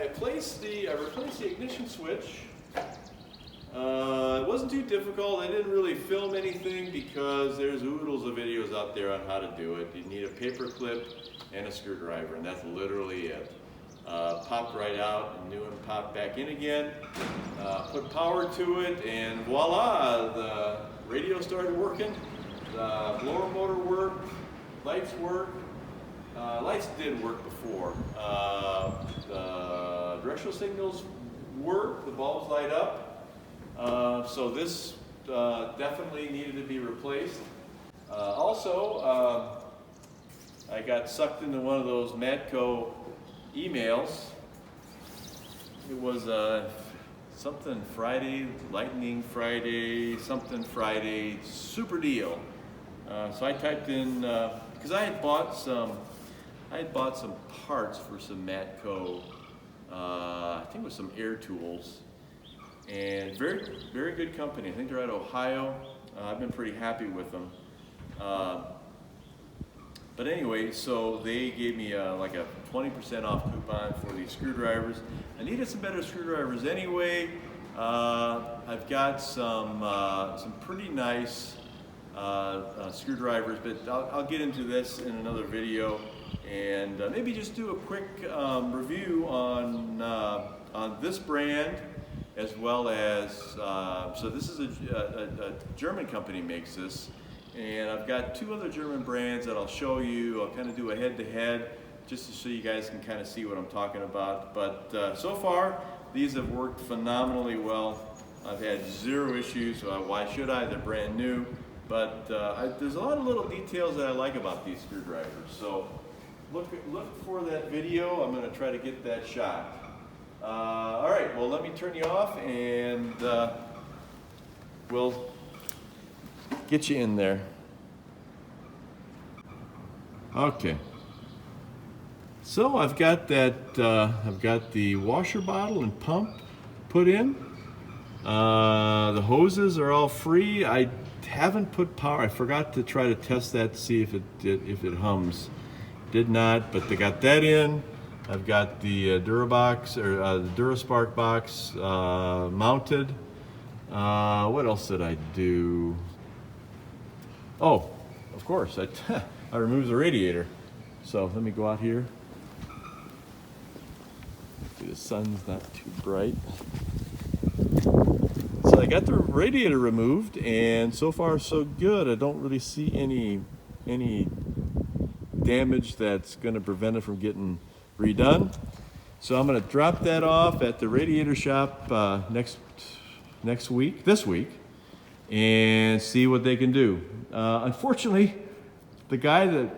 I replaced the ignition switch. It wasn't too difficult. I didn't really film anything because there's oodles of videos out there on how to do it. You need a paper clip and a screwdriver, and that's literally it. Popped right out, and new one popped back in again. Put power to it, and voila, the radio started working. The blower motor worked, lights worked. Lights did work before. The directional signals work, the bulbs light up. So this definitely needed to be replaced. Also, I got sucked into one of those Matco emails. It was something Friday, Lightning Friday, something Friday, super deal. So I typed in, because I had bought some parts for some Matco, I think it was some air tools, and very, very good company. I think they're out of Ohio. I've been pretty happy with them. But anyway, so they gave me like a 20% off coupon for these screwdrivers. I needed some better screwdrivers anyway. I've got some pretty nice screwdrivers, but I'll get into this in another video, and maybe just do a quick review on this brand, as well as so this is a German company makes this, and I've got two other German brands that I'll show you. I'll kind of do a head-to-head just to so you guys can kind of see what I'm talking about. But so far, these have worked phenomenally well. I've had zero issues. Why should I? They're brand new. But there's a lot of little details that I like about these screwdrivers. So look for that video. I'm going to try to get that shot. All right, well, let me turn you off, and we'll get you in there. Okay. So I've got that. I've got the washer bottle and pump put in. The hoses are all free. I haven't put power. I forgot to try to test that to see if it hums. Did not, but they got that in. I've got the Durabox or the Duraspark box mounted. What else did I do? Oh, of course, I removed the radiator. So let me go out here. See, the sun's not too bright. So I got the radiator removed, and so far so good. I don't really see any damage that's going to prevent it from getting redone. So I'm going to drop that off at the radiator shop this week, and see what they can do. Unfortunately, the guy that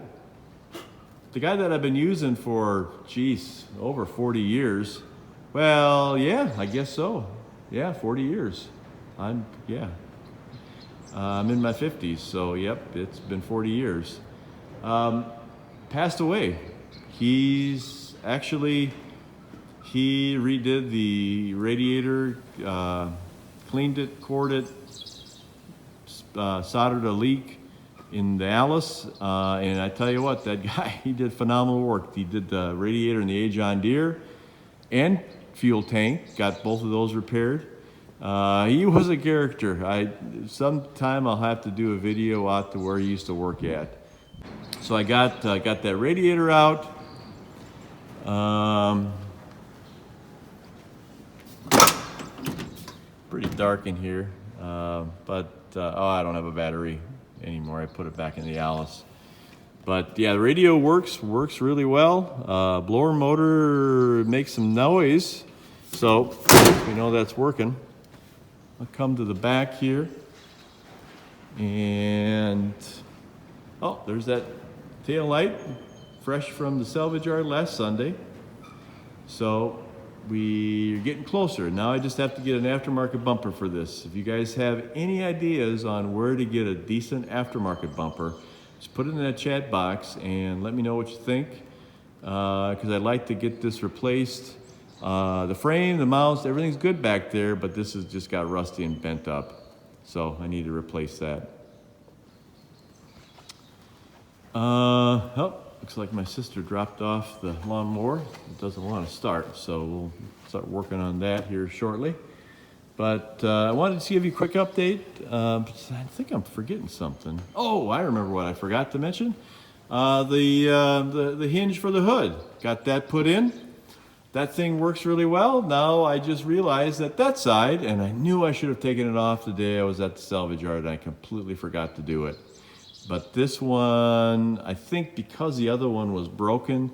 I've been using for, over 40 years. Well, yeah, I guess so. Yeah, 40 years. I'm in my 50s, so yep, it's been 40 years. Passed away. He redid the radiator, cleaned it, cored it, soldered a leak in the Alice, and I tell you what, that guy, he did phenomenal work. He did the radiator in the John Deere and fuel tank, got both of those repaired. He was a character. Sometime I'll have to do a video out to where he used to work at. So I got that radiator out. Pretty dark in here, but I don't have a battery anymore. I put it back in the Alice. But yeah, the radio works really well. Blower motor makes some noise, so we know that's working. I'll come to the back here, and oh, there's that tail light, fresh from the salvage yard last Sunday. So we're getting closer. Now I just have to get an aftermarket bumper for this. If you guys have any ideas on where to get a decent aftermarket bumper, just put it in that chat box and let me know what you think, because I'd like to get this replaced. The frame, the mounts, everything's good back there, but this has just got rusty and bent up. So I need to replace that. Oh, looks like my sister dropped off the lawnmower. It doesn't want to start, so we'll start working on that here shortly. But I wanted to give you a quick update. I think I'm forgetting something. Oh, I remember what I forgot to mention. The hinge for the hood. Got that put in. That thing works really well. Now I just realized that side, and I knew I should have taken it off the day I was at the salvage yard, and I completely forgot to do it. But this one, I think because the other one was broken,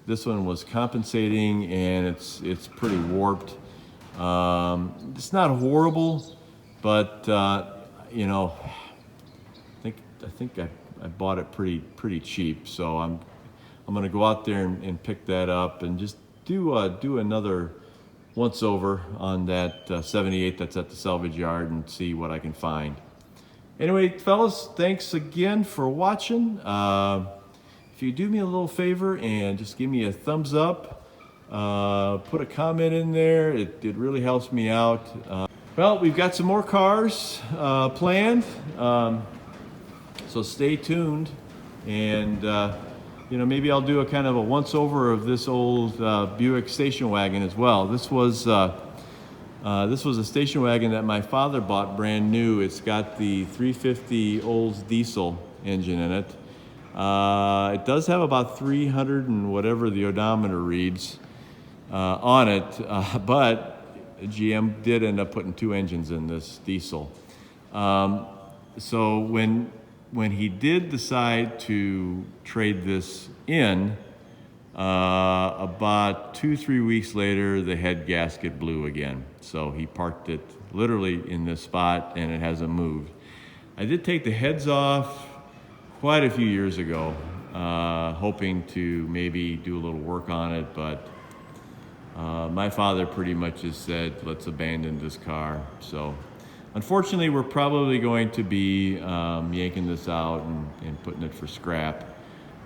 this one was compensating, and it's pretty warped. It's not horrible, but you know, I think I bought it pretty cheap. So I'm gonna go out there and pick that up and just do another once over on that 78 that's at the salvage yard and see what I can find. Anyway, fellas, thanks again for watching. If you do me a little favor and just give me a thumbs up, put a comment in there, it really helps me out. Well, we've got some more cars planned, so stay tuned, and you know, maybe I'll do a kind of a once over of this old Buick station wagon as well. This was a station wagon that my father bought brand new. It's got the 350 Olds diesel engine in it. It does have about 300 and whatever the odometer reads on it, but GM did end up putting 2 engines in this diesel. So when he did decide to trade this in, about 2-3 weeks later, the head gasket blew again. So he parked it literally in this spot, and it hasn't moved. I did take the heads off quite a few years ago, hoping to maybe do a little work on it, but my father pretty much just said, let's abandon this car. So unfortunately, we're probably going to be yanking this out and putting it for scrap.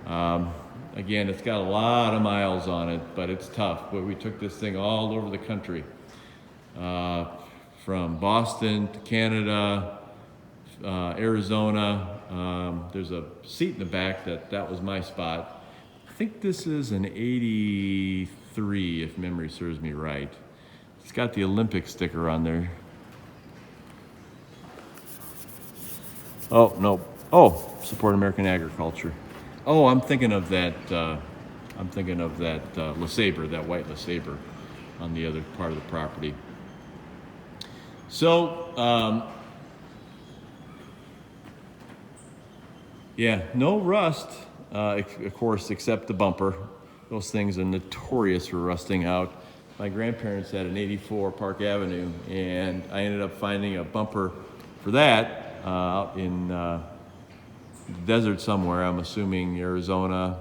Again, it's got a lot of miles on it, but it's tough. But we took this thing all over the country, from Boston to Canada, Arizona. There's a seat in the back that was my spot. I think this is an 83, if memory serves me right. It's got the Olympic sticker on there. Oh, no. Oh, support American agriculture. Oh, I'm thinking of that LeSabre, that white LeSabre on the other part of the property. So, yeah, no rust, of course, except the bumper. Those things are notorious for rusting out. My grandparents had an 84 Park Avenue, and I ended up finding a bumper for that out in the desert somewhere, I'm assuming Arizona,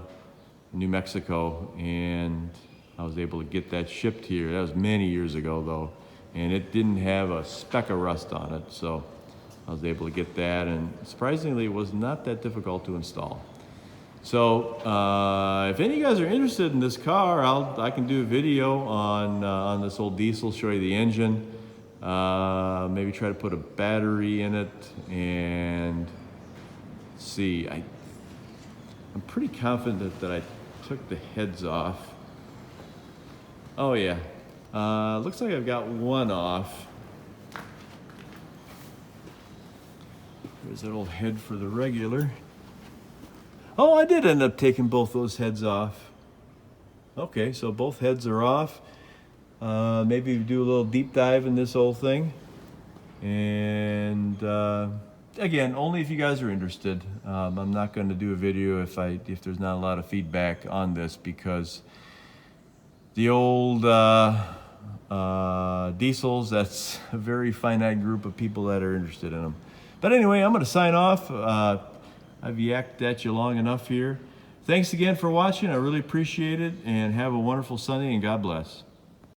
New Mexico, and I was able to get that shipped here. That was many years ago though, and it didn't have a speck of rust on it, so I was able to get that, and surprisingly it was not that difficult to install. So if any of you guys are interested in this car, I can do a video on this old diesel, show you the engine, maybe try to put a battery in it, and see. I'm pretty confident that I took the heads off. Oh yeah, looks like I've got one off. There's that old head for the regular. Oh, I did end up taking both those heads off. Okay, so both heads are off. Maybe do a little deep dive in this whole thing. And again, only if you guys are interested. I'm not going to do a video if there's not a lot of feedback on this, because the old diesels, that's a very finite group of people that are interested in them. But anyway, I'm going to sign off. I've yacked at you long enough here. Thanks again for watching. I really appreciate it, and have a wonderful Sunday, and God bless.